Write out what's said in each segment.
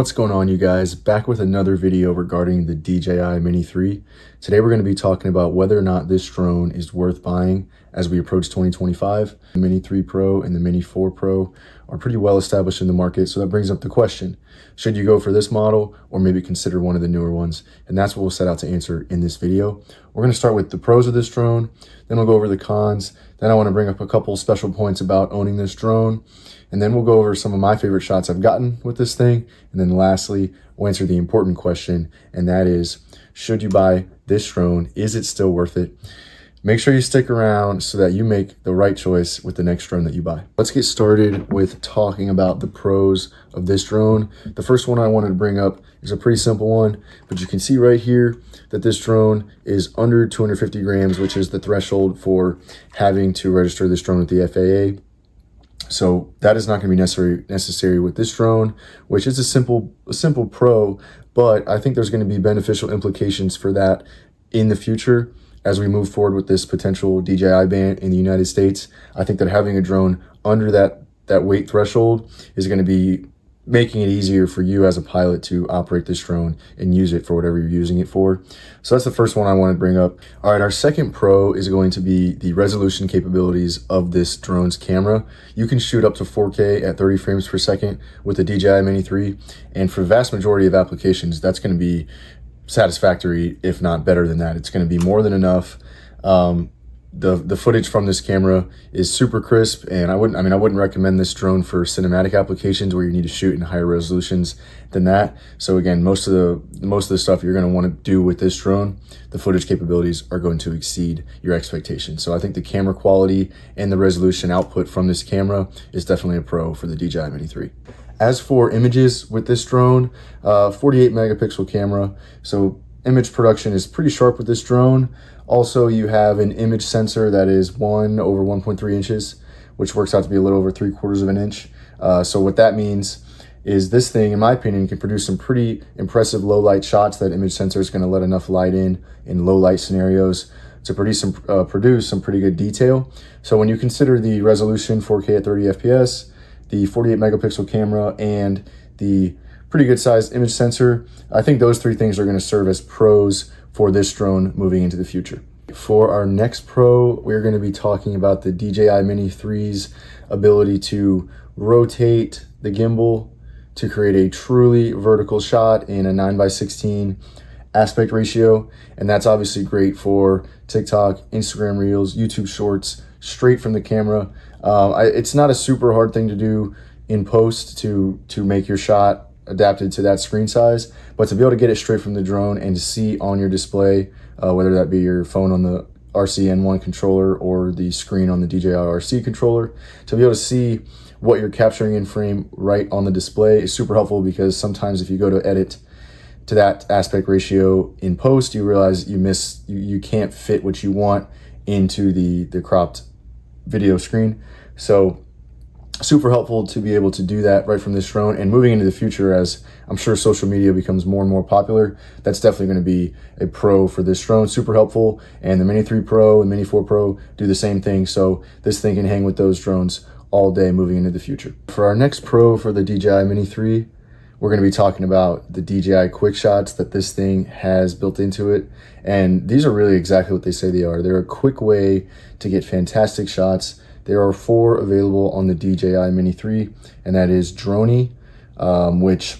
What's going on, you guys? Back with another video regarding the DJI Mini 3. Today we're going to be talking about whether or not this drone is worth buying as we approach 2025. The Mini 3 Pro and the Mini 4 Pro are pretty well established in the market, so that brings up the question, should you go for this model or maybe consider one of the newer ones? And that's what we'll set out to answer in this video. We're going to start with the pros of this drone, then we'll go over the cons, then I want to bring up a couple special points about owning this drone, and then we'll go over some of my favorite shots I've gotten with this thing. And then lastly, we'll answer the important question, and that is, should you buy this drone? Is it still worth it? Make sure you stick around so that you make the right choice with the next drone that you buy. Let's get started with talking about the pros of this drone. The first one I wanted to bring up is a pretty simple one, but you can see right here that this drone is under 250 grams, which is the threshold for having to register this drone with the FAA. So that is not going to be necessary with this drone, which is a simple pro, but I think there's going to be beneficial implications for that in the future as we move forward with this potential DJI ban in the United States. I think that having a drone under that weight threshold is going to be making it easier for you as a pilot to operate this drone and use it for whatever you're using it for. So that's the first one I want to bring up. All right, our second pro is going to be the resolution capabilities of this drone's camera. You can shoot up to 4K at 30 frames per second with the DJI Mini 3. And for the vast majority of applications, that's going to be satisfactory, if not better than that. It's going to be more than enough. The footage from this camera is super crisp, and I wouldn't recommend this drone for cinematic applications where you need to shoot in higher resolutions than that. So again, most of the stuff you're going to want to do with this drone, the footage capabilities are going to exceed your expectations. So I think the camera quality and the resolution output from this camera is definitely a pro for the DJI Mini 3. As for images with this drone, 48 megapixel camera, so image production is pretty sharp with this drone. Also, you have an image sensor that is 1 over 1.3 inches, which works out to be a little over 3/4 of an inch. So what that means is this thing, in my opinion, can produce some pretty impressive low light shots. That image sensor is going to let enough light in low light scenarios to produce some pretty good detail. So when you consider the resolution 4K at 30 FPS, the 48 megapixel camera, and the pretty good sized image sensor, I think those three things are going to serve as pros for this drone moving into the future. For our next pro, we're going to be talking about the DJI Mini 3's ability to rotate the gimbal to create a truly vertical shot in a 9:16 aspect ratio. And that's obviously great for TikTok, Instagram Reels, YouTube Shorts, straight from the camera. It's not a super hard thing to do in post to make your shot adapted to that screen size, but to be able to get it straight from the drone and to see on your display, whether that be your phone on the RC-N1 controller or the screen on the DJI RC controller, to be able to see what you're capturing in frame right on the display is super helpful, because sometimes if you go to edit to that aspect ratio in post, you realize you can't fit what you want into the cropped video screen. So super helpful to be able to do that right from this drone. And moving into the future, as I'm sure social media becomes more and more popular, that's definitely going to be a pro for this drone. Super helpful. And the Mini 3 Pro and Mini 4 Pro do the same thing. So this thing can hang with those drones all day moving into the future. For our next pro for the DJI Mini 3, we're going to be talking about the DJI quick shots that this thing has built into it. And these are really exactly what they say they are. They're a quick way to get fantastic shots. There are 4 available on the DJI Mini 3, and that is Droney, which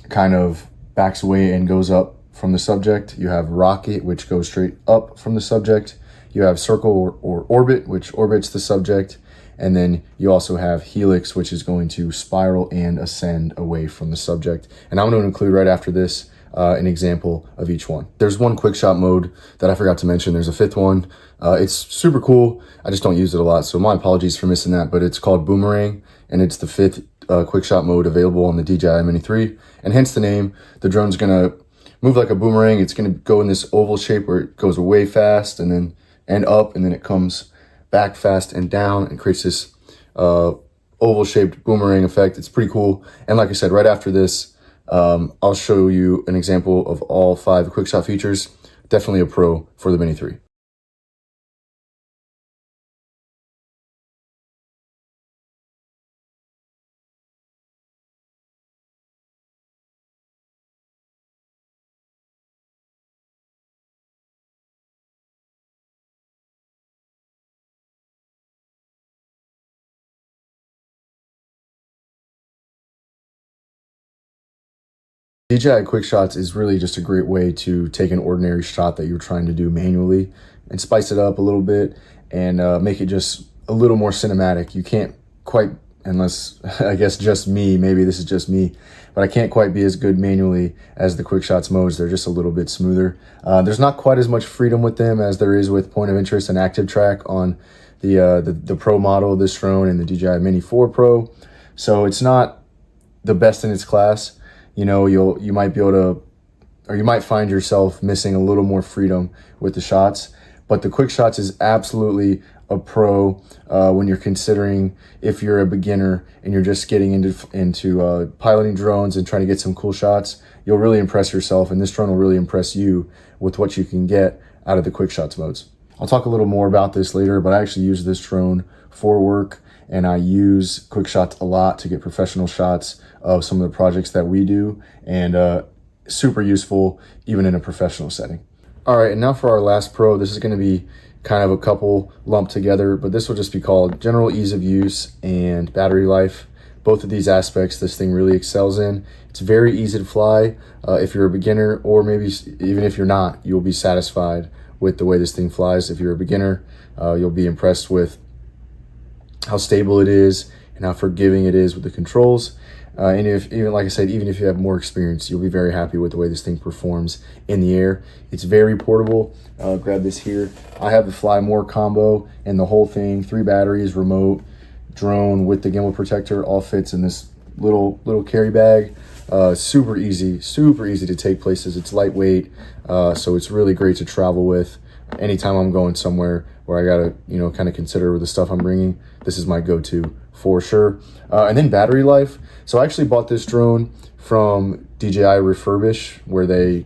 kind of backs away and goes up from the subject. You have Rocket, which goes straight up from the subject. You have Circle or Orbit, which orbits the subject. And then you also have Helix, which is going to spiral and ascend away from the subject. And I'm going to include right after this an example of each one. There's one quick shot mode that I forgot to mention. There's a 5th one. It's super cool. I just don't use it a lot, so my apologies for missing that, but it's called Boomerang, and it's the 5th quick shot mode available on the DJI Mini 3, and hence the name. The drone's gonna move like a boomerang. It's gonna go in this oval shape where it goes away fast and up, and then it comes back fast and down and creates this oval shaped boomerang effect. It's pretty cool. And like I said, right after this, I'll show you an example of all 5 quick shot features. Definitely a pro for the Mini 3. DJI Quick Shots is really just a great way to take an ordinary shot that you're trying to do manually and spice it up a little bit and make it just a little more cinematic. You can't quite, unless I guess just me, maybe this is just me, but I can't quite be as good manually as the Quick Shots modes. They're just a little bit smoother. There's not quite as much freedom with them as there is with point of interest and active track on the Pro model of this drone and the DJI Mini 4 Pro. So it's not the best in its class. You know, you might be able to, or you might find yourself missing a little more freedom with the shots. But the Quick Shots is absolutely a pro when you're considering, if you're a beginner and you're just getting into piloting drones and trying to get some cool shots. You'll really impress yourself, and this drone will really impress you with what you can get out of the Quick Shots modes. I'll talk a little more about this later, but I actually use this drone for work, and I use Quick Shots a lot to get professional shots of some of the projects that we do, and super useful even in a professional setting. All right, and now for our last pro. This is going to be kind of a couple lumped together, but this will just be called general ease of use and battery life. Both of these aspects this thing really excels in. It's very easy to fly. If you're a beginner, or maybe even if you're not, you'll be satisfied with the way this thing flies. If you're a beginner, you'll be impressed with how stable it is and how forgiving it is with the controls. And even like I said, even if you have more experience, you'll be very happy with the way this thing performs in the air. It's very portable. Grab this here. I have the Fly More combo, and the whole thing, 3 batteries, remote, drone with the gimbal protector, all fits in this little carry bag. Super easy to take places. It's lightweight, so it's really great to travel with. Anytime I'm going somewhere where I gotta, kind of consider the stuff I'm bringing, this is my go-to for sure. And then battery life. So I actually bought this drone from DJI Refurbish, where they,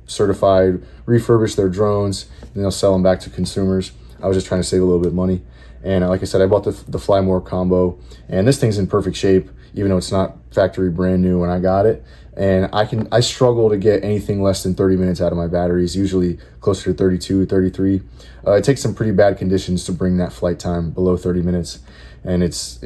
certified, refurbish their drones, and they'll sell them back to consumers. I was just trying to save a little bit of money. And like I said, I bought the Fly More combo, and this thing's in perfect shape, even though it's not factory brand new when I got it. And I struggle to get anything less than 30 minutes out of my batteries, usually closer to 32, 33. It takes some pretty bad conditions to bring that flight time below 30 minutes. And as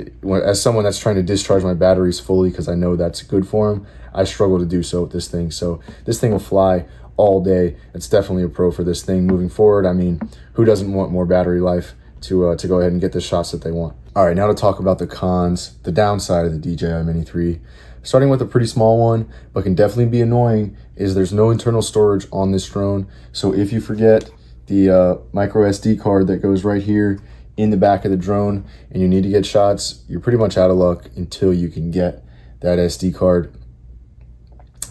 someone that's trying to discharge my batteries fully, because I know that's good for them, I struggle to do so with this thing. So this thing will fly all day. It's definitely a pro for this thing moving forward. I mean, who doesn't want more battery life to go ahead and get the shots that they want? All right, now to talk about the cons, the downside of the DJI Mini 3. Starting with a pretty small one, but can definitely be annoying, is there's no internal storage on this drone. So if you forget the micro SD card that goes right here in the back of the drone and you need to get shots, you're pretty much out of luck until you can get that SD card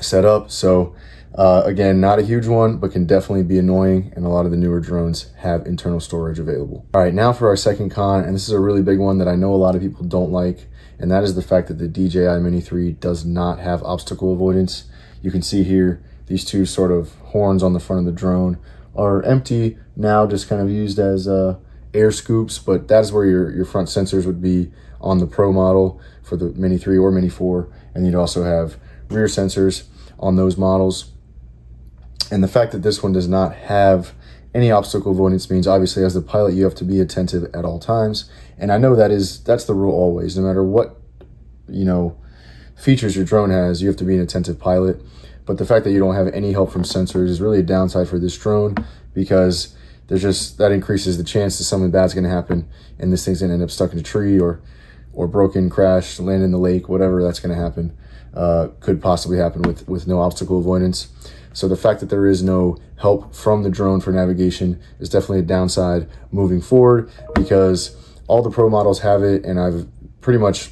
set up. So again, not a huge one, but can definitely be annoying, and a lot of the newer drones have internal storage available. All right, now for our second con, and this is a really big one that I know a lot of people don't like, and that is the fact that the DJI Mini 3 does not have obstacle avoidance. You can see here, these 2 sort of horns on the front of the drone are empty now, just kind of used as air scoops, but that is where your front sensors would be on the Pro model for the Mini 3 or Mini 4, and you'd also have rear sensors on those models. And the fact that this one does not have any obstacle avoidance means, obviously, as the pilot, you have to be attentive at all times. And I know that's the rule always, no matter what, features your drone has, you have to be an attentive pilot. But the fact that you don't have any help from sensors is really a downside for this drone, because that increases the chance that something bad's going to happen, and this thing's going to end up stuck in a tree or broken, crash, land in the lake, whatever that's going to happen, could possibly happen with no obstacle avoidance. So the fact that there is no help from the drone for navigation is definitely a downside moving forward, because all the Pro models have it, and I've pretty much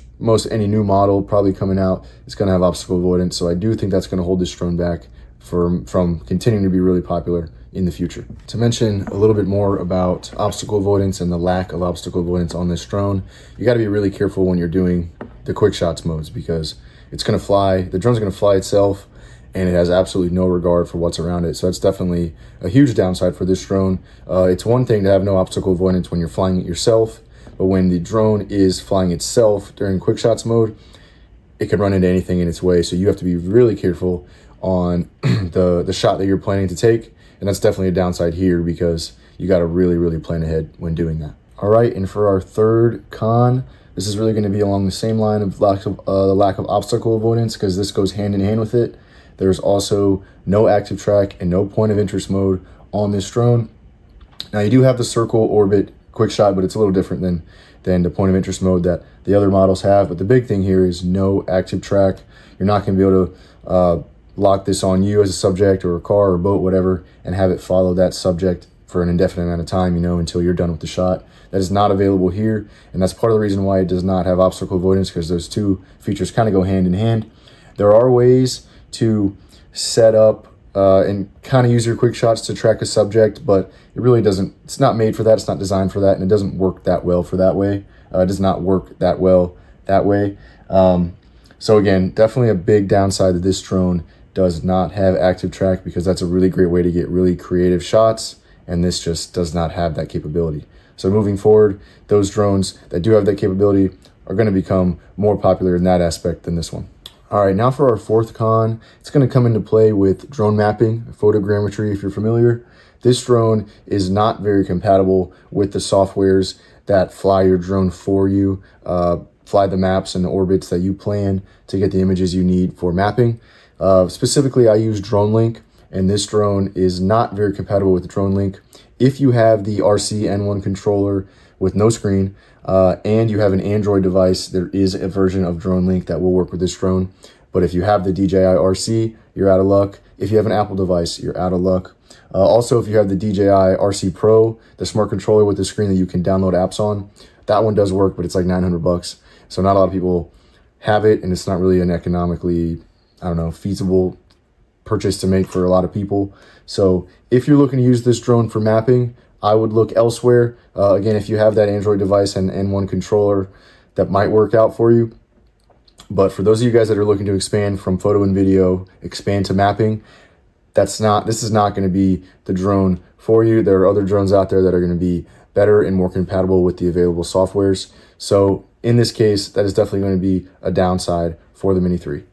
any new model probably coming out is going to have obstacle avoidance. So I do think that's going to hold this drone back from continuing to be really popular in the future. To mention a little bit more about obstacle avoidance and the lack of obstacle avoidance on this drone, you got to be really careful when you're doing the Quick Shots modes, because it's going to fly, the drone's going to fly itself, and it has absolutely no regard for what's around it. So that's definitely a huge downside for this drone. It's one thing to have no obstacle avoidance when you're flying it yourself, but when the drone is flying itself during Quick Shots mode, it can run into anything in its way. So you have to be really careful on the shot that you're planning to take. And that's definitely a downside here, because you got to really plan ahead when doing that. All right, and for our third con, this is really going to be along the same line of the lack of obstacle avoidance, because this goes hand in hand with it. There's also no active track and no point of interest mode on this drone. Now you do have the circle, orbit, quick shot, but it's a little different than the point of interest mode that the other models have. But the big thing here is no active track. You're not going to be able to lock this on you as a subject or a car or boat, whatever, and have it follow that subject for an indefinite amount of time, until you're done with the shot. That is not available here, and that's part of the reason why it does not have obstacle avoidance, because those two features kind of go hand in hand. There are ways to set up and kind of use your quick shots to track a subject, but it really doesn't, it's not made for that, it's not designed for that, and it doesn't work that well for that way. It does not work that well that way. So again, definitely a big downside that this drone does not have active track, because that's a really great way to get really creative shots, and this just does not have that capability. So moving forward, those drones that do have that capability are going to become more popular in that aspect than this one. All right, now for our fourth con, it's going to come into play with drone mapping, photogrammetry, if you're familiar. This drone is not very compatible with the softwares that fly your drone for you, fly the maps and the orbits that you plan to get the images you need for mapping. Specifically, I use DroneLink, and this drone is not very compatible with DroneLink. If you have the RC N1 controller with no screen, and you have an Android device, there is a version of DroneLink that will work with this drone. But if you have the DJI RC, you're out of luck. If you have an Apple device, you're out of luck. Also, if you have the DJI RC Pro, the smart controller with the screen that you can download apps on, that one does work, but it's like $900. So not a lot of people have it, and it's not really an economically, feasible purchase to make for a lot of people. So if you're looking to use this drone for mapping, I would look elsewhere. Again, if you have that Android device and N1 controller, that might work out for you. But for those of you guys that are looking to expand from photo and video, expand to mapping, this is not going to be the drone for you. There are other drones out there that are going to be better and more compatible with the available softwares. So in this case, that is definitely going to be a downside for the Mini 3.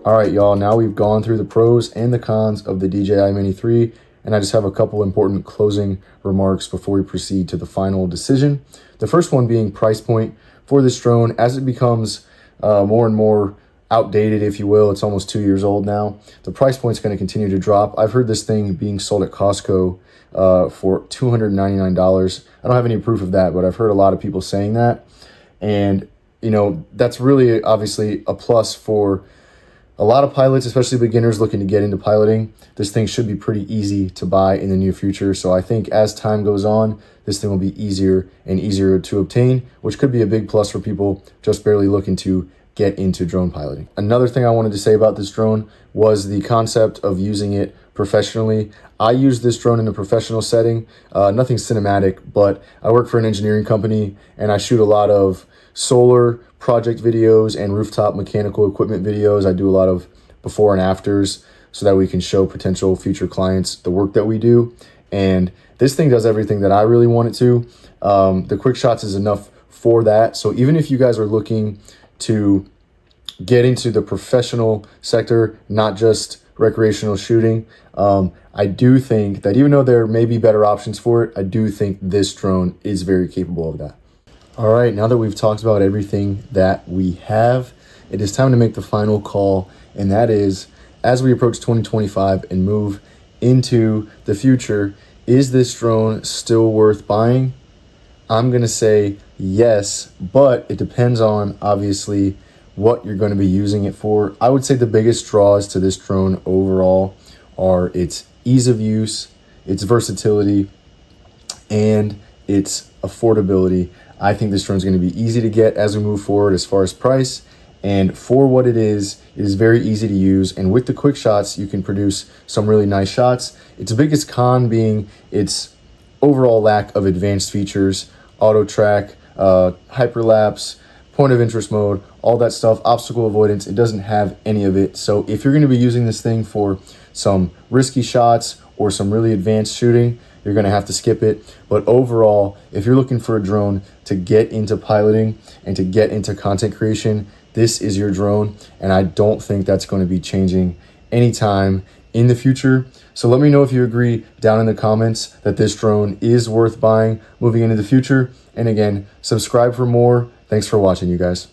All right, y'all, now we've gone through the pros and the cons of the DJI Mini 3, and I just have a couple important closing remarks before we proceed to the final decision. The first one being price point for this drone. As it becomes more and more outdated, if you will, it's almost 2 years old now, the price point is going to continue to drop. I've heard this thing being sold at Costco for $299. I don't have any proof of that, but I've heard a lot of people saying that. And, that's really obviously a plus for a lot of pilots, especially beginners looking to get into piloting. This thing should be pretty easy to buy in the near future. So I think as time goes on, this thing will be easier and easier to obtain, which could be a big plus for people just barely looking to get into drone piloting. Another thing I wanted to say about this drone was the concept of using it professionally. I use this drone in a professional setting, nothing cinematic, but I work for an engineering company and I shoot a lot of solar project videos and rooftop mechanical equipment videos. I do a lot of before and afters so that we can show potential future clients the work that we do. And this thing does everything that I really want it to. The quick shots is enough for that. So even if you guys are looking to get into the professional sector, not just recreational shooting, I do think that even though there may be better options for it, I do think this drone is very capable of that. All right, now that we've talked about everything that we have, it is time to make the final call, and that is, as we approach 2025 and move into the future, is this drone still worth buying? I'm gonna say yes, but it depends on, obviously, what you're gonna be using it for. I would say the biggest draws to this drone overall are its ease of use, its versatility, and its affordability. I think this drone is going to be easy to get as we move forward as far as price, and for what it is very easy to use, and with the quick shots you can produce some really nice shots. Its biggest con being its overall lack of advanced features, auto track, hyperlapse, point of interest mode, all that stuff, obstacle avoidance. It doesn't have any of it. So if you're going to be using this thing for some risky shots or some really advanced shooting, you're going to have to skip it. But overall, if you're looking for a drone to get into piloting and to get into content creation, this is your drone. And I don't think that's going to be changing anytime in the future. So let me know if you agree down in the comments that this drone is worth buying moving into the future. And again, subscribe for more. Thanks for watching, you guys.